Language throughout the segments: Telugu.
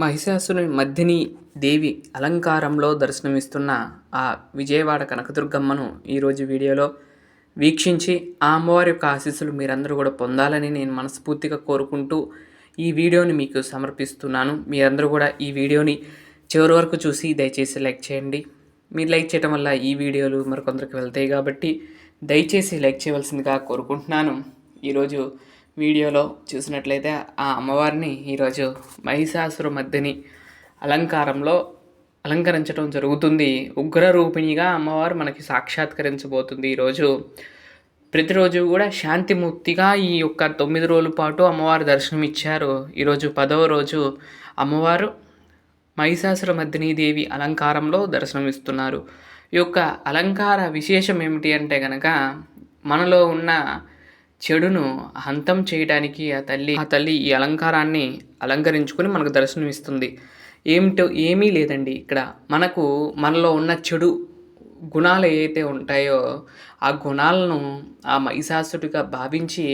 మహిషాసురుని మర్దిని దేవి అలంకారంలో దర్శనమిస్తున్న ఆ విజయవాడ కనకదుర్గమ్మను ఈరోజు వీడియోలో వీక్షించి ఆ అమ్మవారి యొక్క ఆశీస్సులు మీరందరూ కూడా పొందాలని నేను మనస్ఫూర్తిగా కోరుకుంటూ ఈ వీడియోని మీకు సమర్పిస్తున్నాను. మీరందరూ కూడా ఈ వీడియోని చివరి వరకు చూసి దయచేసి లైక్ చేయండి. మీరు లైక్ చేయడం వల్ల ఈ వీడియోలు మరికొందరికి వెళ్తాయి కాబట్టి దయచేసి లైక్ చేయవలసిందిగా కోరుకుంటున్నాను. ఈరోజు వీడియోలో చూసినట్లయితే ఆ అమ్మవారిని ఈరోజు మహిషాసురమర్దిని అలంకారంలో అలంకరించడం జరుగుతుంది. ఉగ్ర రూపిణిగా అమ్మవారు మనకి సాక్షాత్కరించబోతుంది. ఈరోజు ప్రతిరోజు కూడా శాంతిమూర్తిగా ఈ యొక్క 9 రోజుల పాటు అమ్మవారు దర్శనం ఇచ్చారు. ఈరోజు 10వ రోజు అమ్మవారు మహిషాసురమర్దిని దేవి అలంకారంలో దర్శనమిస్తున్నారు. ఈ యొక్క అలంకార విశేషం ఏమిటి అంటే కనుక మనలో ఉన్న చెడును హంతం చేయడానికి ఆ తల్లి ఈ అలంకారాన్ని అలంకరించుకొని మనకు దర్శనం ఇస్తుంది. ఏమీ లేదండి, ఇక్కడ మనలో ఉన్న చెడు గుణాలు ఏవైతే ఉంటాయో ఆ గుణాలను ఆ మహిషాసుడిగా భావించి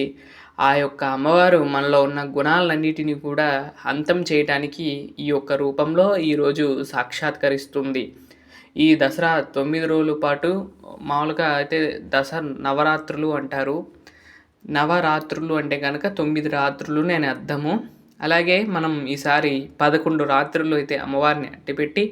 ఆ యొక్క అమ్మవారు మనలో ఉన్న గుణాలన్నిటినీ కూడా హంతం చేయడానికి ఈ యొక్క రూపంలో ఈరోజు సాక్షాత్కరిస్తుంది. ఈ దసరా 9 రోజుల పాటు మామూలుగా అయితే నవరాత్రులు అంటారు. నవరాత్రులు అంటే కనుక 9 రాత్రులు అని అర్థము. అలాగే మనం ఈసారి 11 రాత్రులు అయితే అమ్మవారిని అట్టిపెట్టి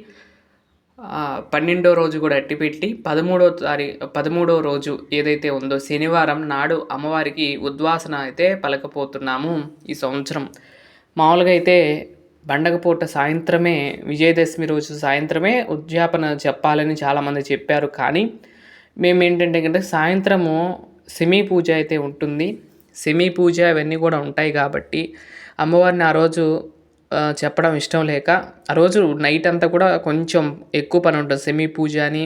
12వ రోజు కూడా అట్టిపెట్టి 13వ రోజు ఏదైతే ఉందో శనివారం నాడు అమ్మవారికి ఉద్వాసన అయితే పలకపోతున్నాము. ఈ సంవత్సరం మామూలుగా అయితే పండగపూట సాయంత్రమే, విజయదశమి రోజు సాయంత్రమే ఉద్యాపన చెప్పాలని చాలామంది చెప్పారు. కానీ మేమేంటంటే కనుక సాయంత్రము సెమీ పూజ అయితే ఉంటుంది. సెమీ పూజ ఇవన్నీ కూడా ఉంటాయి కాబట్టి అమ్మవారిని ఆ రోజు చెప్పడం ఇష్టం లేక ఆ రోజు నైట్ అంతా కూడా కొంచెం ఎక్కువ పని ఉంటుంది. సెమీ పూజ అని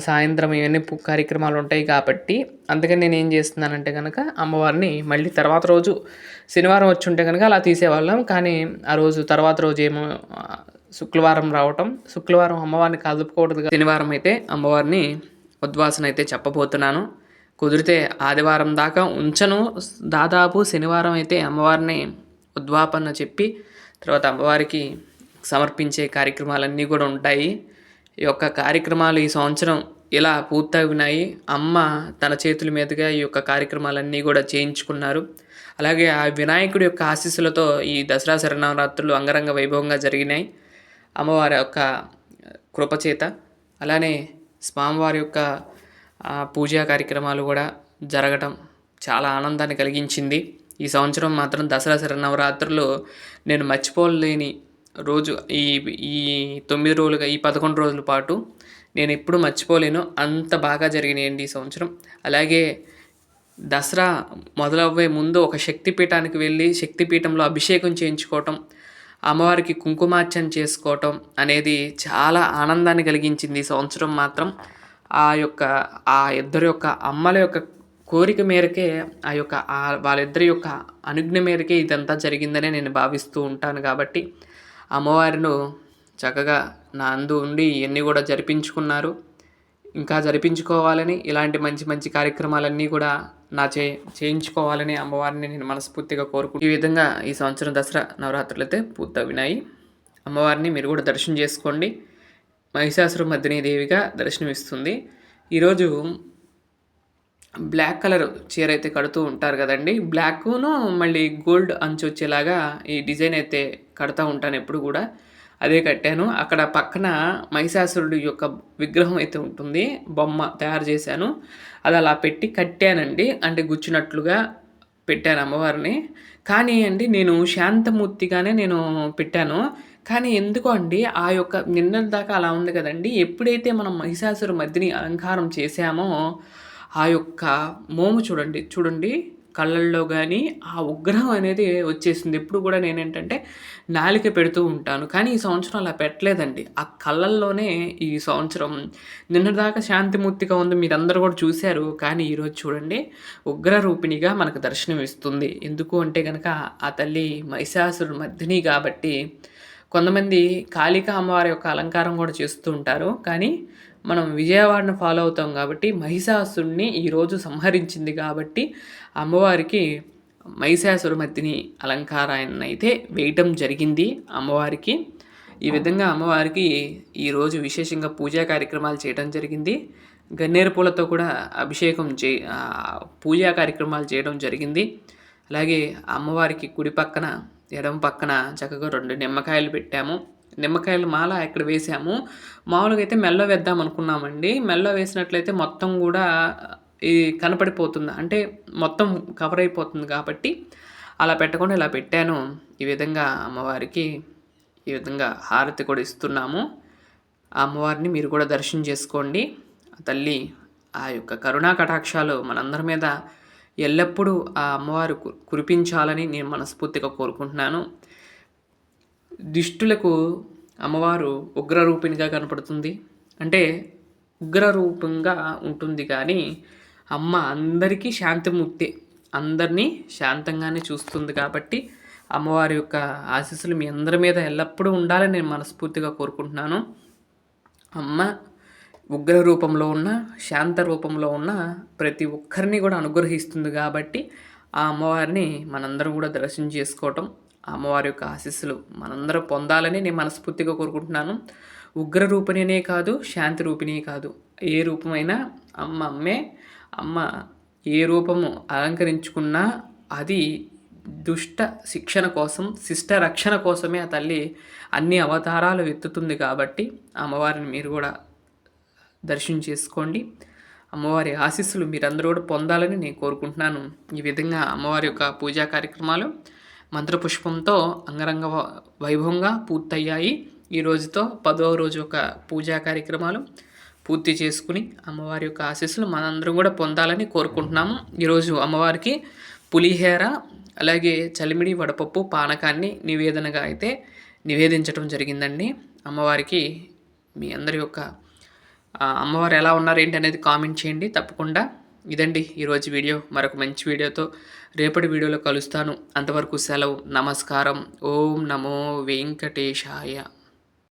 సాయంత్రం ఇవన్నీ కార్యక్రమాలు ఉంటాయి కాబట్టి అందుకని నేను ఏం చేస్తున్నానంటే కనుక అమ్మవారిని మళ్ళీ తర్వాత రోజు శనివారం వచ్చి ఉంటే కనుక అలా తీసేవాళ్ళం. కానీ ఆ రోజు తర్వాత రోజు ఏమో శుక్రవారం రావటం, శుక్రవారం అమ్మవారిని కలుపుకోవడం, శనివారం అయితే అమ్మవారిని ఉద్వాసన అయితే చెప్పబోతున్నాను. కుదిరితే ఆదివారం దాకా ఉంచను. దాదాపు శనివారం అయితే అమ్మవారిని ఉద్వాపన చెప్పి తర్వాత అమ్మవారికి సమర్పించే కార్యక్రమాలన్నీ కూడా ఉంటాయి. ఈ యొక్క కార్యక్రమాలు ఈ సంవత్సరం ఇలా పూర్తయినాయి. అమ్మ తన చేతుల మీదుగా ఈ యొక్క కార్యక్రమాలన్నీ కూడా చేయించుకున్నారు. అలాగే ఆ వినాయకుడి యొక్క ఆశీస్సులతో ఈ దసరా శరన్నవరాత్రులు అంగరంగ వైభవంగా జరిగినాయి అమ్మవారి యొక్క కృపచేత. అలానే స్వామివారి యొక్క పూజా కార్యక్రమాలు కూడా జరగటం చాలా ఆనందాన్ని కలిగించింది. ఈ సంవత్సరం మాత్రం దసరా శరన్నవరాత్రులు నేను మర్చిపోలేని రోజు. ఈ 9 రోజులుగా ఈ 11 రోజుల పాటు నేను ఎప్పుడు మర్చిపోలేను, అంత బాగా జరిగినాయండి ఈ సంవత్సరం. అలాగే దసరా మొదలవ్వే ముందు ఒక శక్తిపీఠానికి వెళ్ళి శక్తిపీఠంలో అభిషేకం చేయించుకోవటం, అమ్మవారికి కుంకుమార్చన చేసుకోవటం అనేది చాలా ఆనందాన్ని కలిగించింది ఈ సంవత్సరం మాత్రం. ఆ ఇద్దరి యొక్క అమ్మల యొక్క కోరిక మేరకే వాళ్ళిద్దరి యొక్క అనుజ్ఞ మేరకే ఇదంతా జరిగిందనే నేను భావిస్తూ ఉంటాను. కాబట్టి అమ్మవారిను చక్కగా నా అందు ఉండి ఇవన్నీ కూడా జరిపించుకున్నారు. ఇంకా జరిపించుకోవాలని, ఇలాంటి మంచి మంచి కార్యక్రమాలన్నీ కూడా చేయించుకోవాలని అమ్మవారిని నేను మనస్ఫూర్తిగా కోరుకుంటున్నాను. ఈ విధంగా ఈ సంవత్సరం దసరా నవరాత్రులు అయితే పూర్తయినాయి. అమ్మవారిని మీరు కూడా దర్శనం చేసుకోండి. మహిషాసురమర్దిని దేవిగా దర్శనమిస్తుంది. ఈరోజు బ్లాక్ కలర్ చీర అయితే కడుతూ ఉంటారు కదండి. బ్లాక్ను మళ్ళీ గోల్డ్ అంచు వచ్చేలాగా ఈ డిజైన్ అయితే కడతా ఉంటాను ఎప్పుడు కూడా. అదే కట్టాను. అక్కడ పక్కన మహిషాసురుడి యొక్క విగ్రహం అయితే ఉంటుంది, బొమ్మ తయారు చేశాను. అది అలా పెట్టి కట్టానండి, అంటే గుచ్చినట్లుగా పెట్టాను అమ్మవారిని. కానీ అండి నేను శాంతమూర్తిగానే నేను పెట్టాను. కానీ ఎందుకో అండి ఆ యొక్క నిన్నటి దాకా అలా ఉంది కదండి. ఎప్పుడైతే మనం మహిషాసురమర్దిని అలంకారం చేశామో ఆ యొక్క మోము చూడండి కళ్ళల్లో కానీ ఆ ఉగ్రహం అనేది వచ్చేసింది. ఎప్పుడు కూడా నేనేంటంటే నాలిక పెడుతూ ఉంటాను, కానీ ఈ సంవత్సరం అలా పెట్టలేదండి. ఆ కళ్ళల్లోనే ఈ సంవత్సరం నిన్నటిదాకా శాంతిమూర్తిగా ఉంది, మీరందరూ కూడా చూశారు. కానీ ఈరోజు చూడండి ఉగ్ర రూపిణిగా మనకు దర్శనం ఇస్తుంది. ఎందుకు అంటే కనుక ఆ తల్లి మహిషాసురమర్దిని కాబట్టి. కొంతమంది కాళికా అమ్మవారి యొక్క అలంకారం కూడా చేస్తూ ఉంటారు. కానీ మనం విజయవాడను ఫాలో అవుతాం కాబట్టి మహిషాసురుడిని ఈరోజు సంహరించింది కాబట్టి అమ్మవారికి మహిషాసురమర్దిని అలంకారాన్ని అయితే వేయటం జరిగింది అమ్మవారికి. ఈ విధంగా అమ్మవారికి ఈరోజు విశేషంగా పూజా కార్యక్రమాలు చేయడం జరిగింది. గన్నేరు పూలతో కూడా పూజా కార్యక్రమాలు చేయడం జరిగింది. అలాగే అమ్మవారికి కుడి పక్కన ఎడమ పక్కన చక్కగా 2 నిమ్మకాయలు పెట్టాము. నిమ్మకాయల మాల ఇక్కడ వేసాము. మామూలుగా అయితే మెడలో వేద్దాం అనుకున్నామండి. మెడలో వేసినట్లయితే మొత్తం కూడా కనపడిపోతుంది, అంటే మొత్తం కవర్ అయిపోతుంది కాబట్టి అలా పెట్టకుండా ఇలా పెట్టాను. ఈ విధంగా అమ్మవారికి ఈ విధంగా హారతి కూడా ఇస్తున్నాము. ఆ అమ్మవారిని మీరు కూడా దర్శనం చేసుకోండి. ఆ తల్లి ఆ యొక్క కరుణా కటాక్షాలు మనందరి మీద ఎల్లప్పుడూ ఆ అమ్మవారు కురిపించాలని నేను మనస్ఫూర్తిగా కోరుకుంటున్నాను. దుష్టులకు అమ్మవారు ఉగ్రరూపిణిగా కనపడుతుంది, అంటే ఉగ్రరూపంగా ఉంటుంది, కానీ అమ్మ అందరికీ శాంతిమూర్తి, అందరినీ శాంతంగానే చూస్తుంది. కాబట్టి అమ్మవారి యొక్క ఆశీస్సులు మీ అందరి మీద ఎల్లప్పుడూ ఉండాలని నేను మనస్ఫూర్తిగా కోరుకుంటున్నాను. అమ్మ ఉగ్ర రూపంలో ఉన్న, శాంత రూపంలో ఉన్న ప్రతి ఒక్కరిని కూడా అనుగ్రహిస్తుంది. కాబట్టి ఆ అమ్మవారిని మనందరం కూడా దర్శనం చేసుకోవటం, ఆ అమ్మవారి యొక్క ఆశీస్సులు మనందరం పొందాలని నేను మనస్ఫూర్తిగా కోరుకుంటున్నాను. ఉగ్ర రూపిణినే కాదు, శాంతి రూపిణి కాదు, ఏ రూపమైనా అమ్మ అమ్మే. అమ్మ ఏ రూపము అలంకరించుకున్నా అది దుష్ట శిక్షణ కోసం, శిష్ట రక్షణ కోసమే ఆ తల్లి అన్ని అవతారాలు ఎత్తుతుంది. కాబట్టి అమ్మవారిని మీరు కూడా దర్శనం చేసుకోండి. అమ్మవారి ఆశీస్సులు మీరందరూ కూడా పొందాలని నేను కోరుకుంటున్నాను. ఈ విధంగా అమ్మవారి యొక్క పూజా కార్యక్రమాలు మంత్రపుష్పంతో అంగరంగ వైభవంగా పూర్తయ్యాయి. ఈ రోజుతో 10వ రోజు ఒక పూజా కార్యక్రమాలు పూర్తి చేసుకుని అమ్మవారి యొక్క ఆశీస్సులు మనందరం కూడా పొందాలని కోరుకుంటున్నాము. ఈరోజు అమ్మవారికి పులిహేర, అలాగే చలిమిడి వడపప్పు పానకాన్ని నివేదనగా అయితే నివేదించడం జరిగిందండి. అమ్మవారికి మీ అందరి యొక్క అమ్మవారు ఎలా ఉన్నారు ఏంటి అనేది కామెంట్ చేయండి తప్పకుండా. ఇదండి ఈరోజు వీడియో. మరొక మంచి వీడియోతో రేపటి వీడియోలో కలుస్తాను. అంతవరకు సెలవు. నమస్కారం. ఓం నమో వెంకటేశాయ.